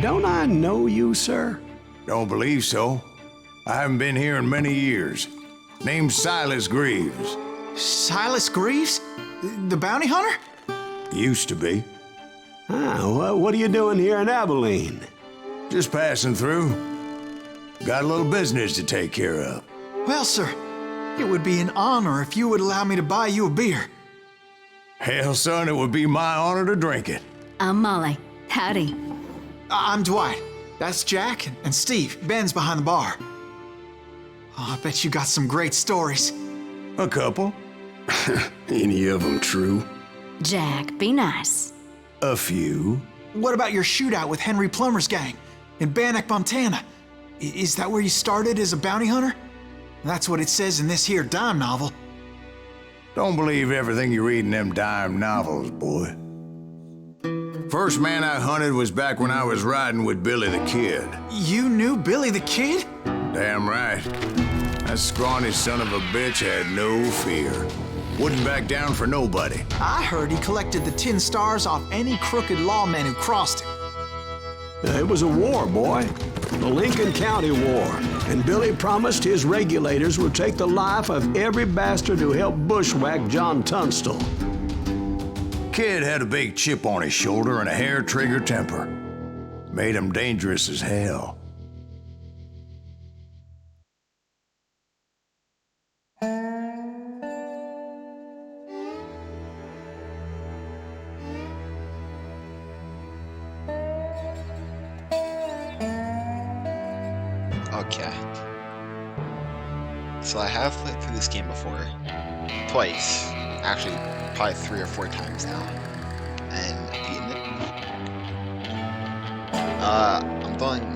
Don't I know you, sir? Don't believe so. I haven't been here in many years. Name's Silas Greaves. Silas Greaves? The bounty hunter? Used to be. What are you doing here in Abilene? Just passing through. Got a little business to take care of. Well, sir, it would be an honor if you would allow me to buy you a beer. Hell, son, it would be my honor to drink it. I'm Molly. Howdy. I'm Dwight. That's Jack and Steve. Ben's behind the bar. Oh, I bet you got some great stories. A couple. Any of them true? Jack, be nice. A few. What about your shootout with Henry Plummer's gang in Bannock, Montana? Is that where you started as a bounty hunter? That's what it says in this here dime novel. Don't believe everything you read in them dime novels, boy. First man I hunted was back when I was riding with Billy the Kid. You knew Billy the Kid? Damn right. That scrawny son of a bitch had no fear. Wouldn't back down for nobody. I heard he collected the 10 stars off any crooked lawman who crossed him. It was a war, boy. The Lincoln County War. And Billy promised his regulators would take the life of every bastard who helped bushwhack John Tunstall. Kid had a big chip on his shoulder and a hair-trigger temper. Made him dangerous as hell. Okay. So I have played through this game before. Twice. Actually, probably 3 or 4 times now. And beaten it. I'm throwing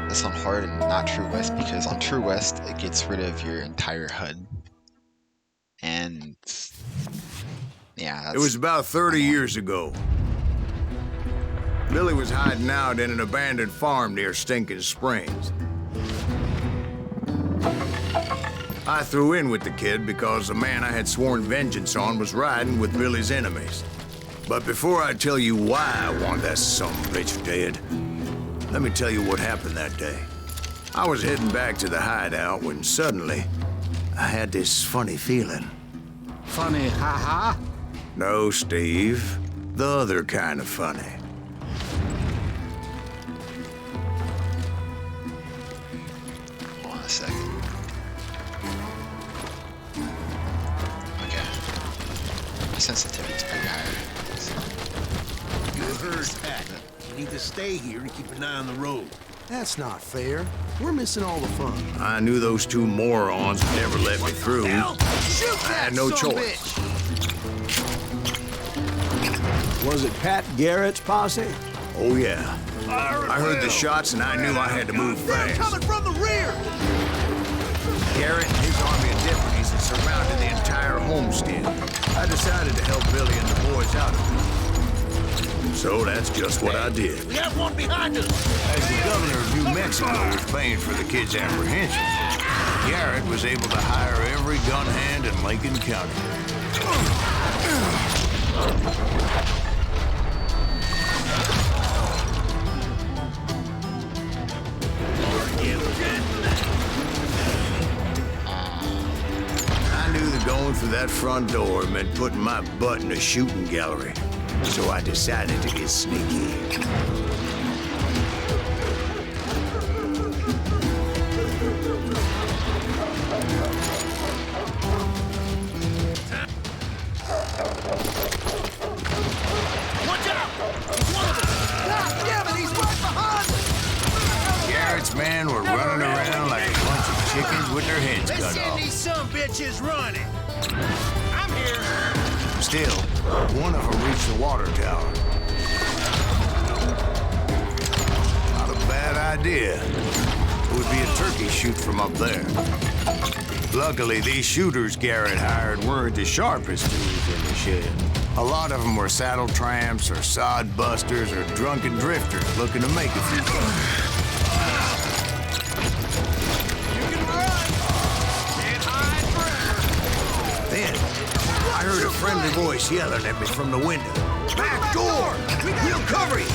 this on hard and not True West because on True West it gets rid of your entire HUD. And yeah, that's... It was about 30 years ago. Billy was hiding out in an abandoned farm near Stinking Springs. I threw in with the kid because the man I had sworn vengeance on was riding with Billy's enemies. But before I tell you why I want that son of a bitch dead, let me tell you what happened that day. I was heading back to the hideout when suddenly I had this funny feeling. Funny, ha-ha? No, Steve. The other kind of funny. Hold on a second. Okay. My sensitivity's pretty high. You heard that. You need to stay here and keep an eye on the road. That's not fair. We're missing all the fun. I knew those two morons would never let me through. Shoot I had no choice. Was it Pat Garrett's posse? Oh, yeah. I heard the shots and I knew I had to move fast. Coming from the rear! Garrett and his army of deputies had surrounded the entire homestead. I decided to help Billy and the boys out of it. So that's just what I did. We have one behind us! As the governor of New Mexico was paying for the kid's apprehension, Garrett was able to hire every gun hand in Lincoln County. I knew that going through that front door meant putting my butt in a shooting gallery. So I decided to get sneaky. Watch out! One of them! God damn it, he's right behind us! Garrett's men were running around like a bunch of chickens with their heads Let's cut send off. these some bitches running! I'm here! Still, one of them reached the water tower. Not a bad idea. It would be a turkey shoot from up there. Luckily, these shooters Garrett hired weren't the sharpest tools in the shed. A lot of them were saddle tramps or sod busters or drunken drifters looking to make a few bucks. You can run! Can't hide forever! Then, I heard a friendly voice yelling at me from the window. Back door! We'll cover you!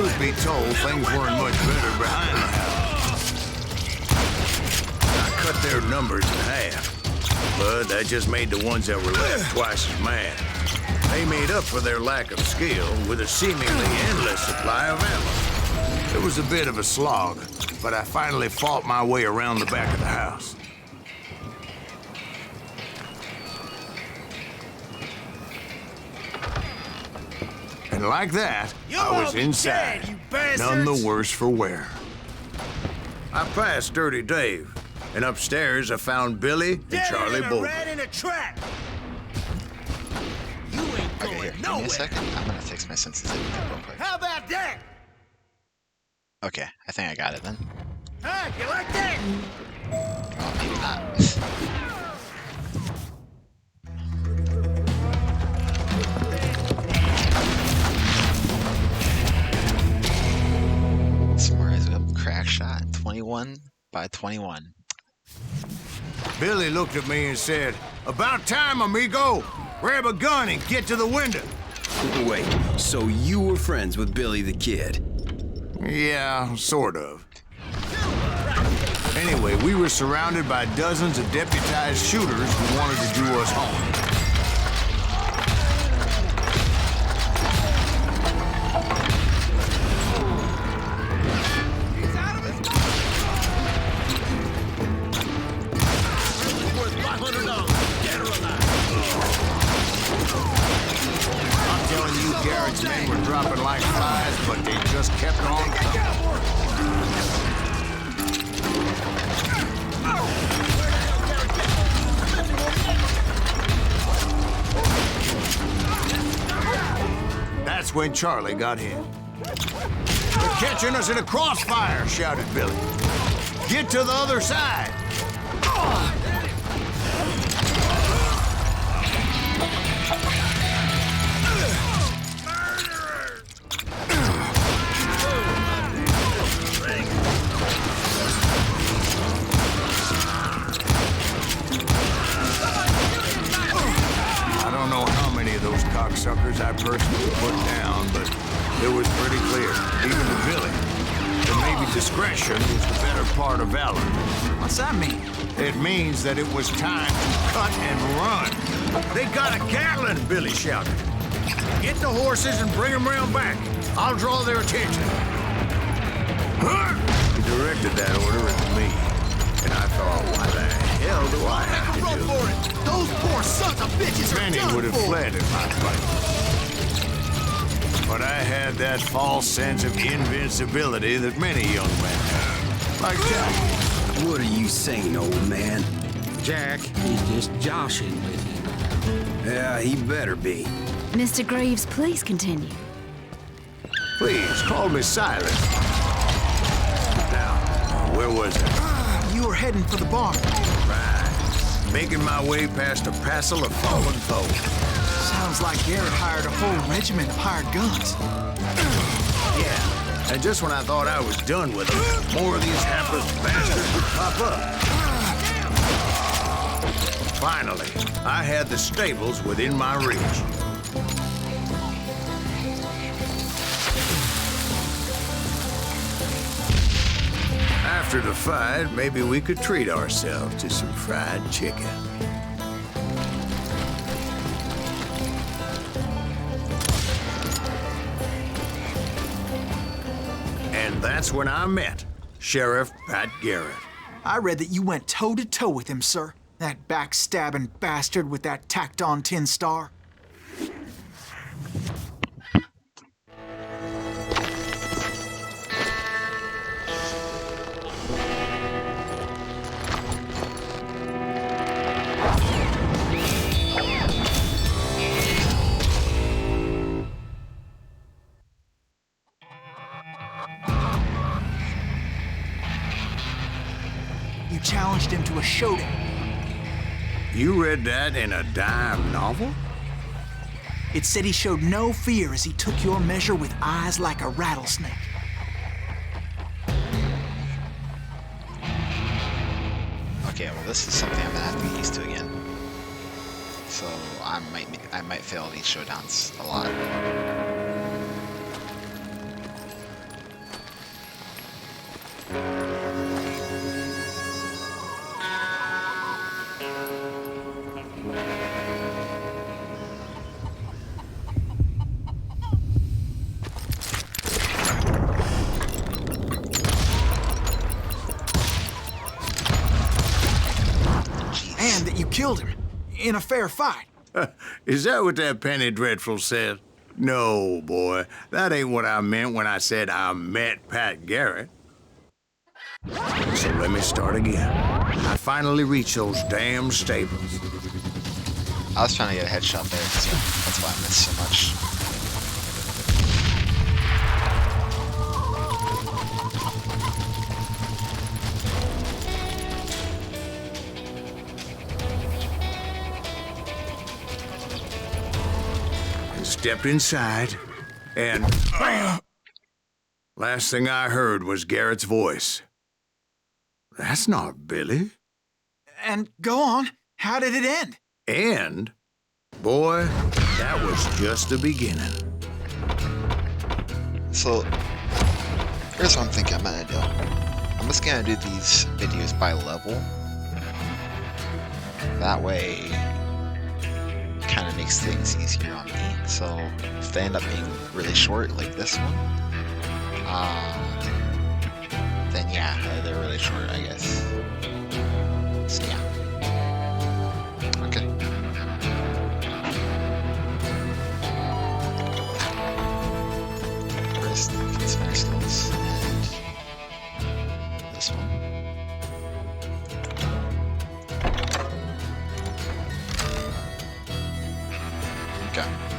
Truth be told, things weren't much better behind the house. I cut their numbers in half, but that just made the ones that were left twice as mad. They made up for their lack of skill with a seemingly endless supply of ammo. It was a bit of a slog, but I finally fought my way around the back of the house. And like that, I was inside, none the worse for wear. I passed Dirty Dave, and upstairs I found Billy and Charlie Bolton. Okay, here, give me a second. I'm gonna fix my sensitivity real quick. How about that? Okay, I think I got it then. Huh? You like that? Oh, maybe not. Summarize up. Crack shot. 21 by 21. Billy looked at me and said, "About time, amigo. Grab a gun and get to the window." Wait, so you were friends with Billy the Kid? Yeah, sort of. Anyway, we were surrounded by dozens of deputized shooters who wanted to do us harm. I'm telling you, Garrett's men were dropping like flies, but they just kept on coming. That's when Charlie got hit. "They're catching us in a crossfire," shouted Billy. "Get to the other side." I don't know how many of those cocksuckers I personally put down, but it was pretty clear, even to Billy, that maybe discretion was the better part of valor. What's that mean? It means that it was time to cut and run. "They got a Gatling," Billy shouted. "Get the horses and bring them round back. I'll draw their attention." He directed that order at me, and I thought, why the hell do I have to do it? Those poor sons of bitches are Many done would have for. fled in my fight. But I had that false sense of invincibility that many young men have. Like Jack. What are you saying, old man? Jack, he's just joshing with you. Yeah, he better be. Mr. Greaves, please continue. Please, call me Silas. Now, where was I? You were heading for the barn. Right. Making my way past a passel of fallen foes. Sounds like Garrett hired a whole regiment of hired guns. Yeah, and just when I thought I was done with them, more of these hapless bastards would pop up. Finally, I had the stables within my reach. After the fight, maybe we could treat ourselves to some fried chicken. And that's when I met Sheriff Pat Garrett. I read that you went toe-to-toe with him, sir. That backstabbing bastard with that tacked-on tin star. You challenged him to a showdown. You read that in a dime novel? It said he showed no fear as he took your measure with eyes like a rattlesnake. Okay, well this is something I'm gonna have to get used to again. So I might fail these showdowns a lot. killed him in a fair fight. Is that what that Penny Dreadful said? No, boy. That ain't what I meant when I said I met Pat Garrett. So let me start again. I finally reached those damn stables. I was trying to get a headshot there, so that's why I missed so much. Stepped inside, and last thing I heard was Garrett's voice. That's not Billy. And go on, how did it end? And, boy, that was just the beginning. So, here's what I'm thinking I'm gonna do. I'm just gonna do these videos by level. That way, kind of makes things easier on me. So if they end up being really short, like this one, then yeah, they're really short, I guess. So yeah. Okay. First, it's my skills, and this one. Okay.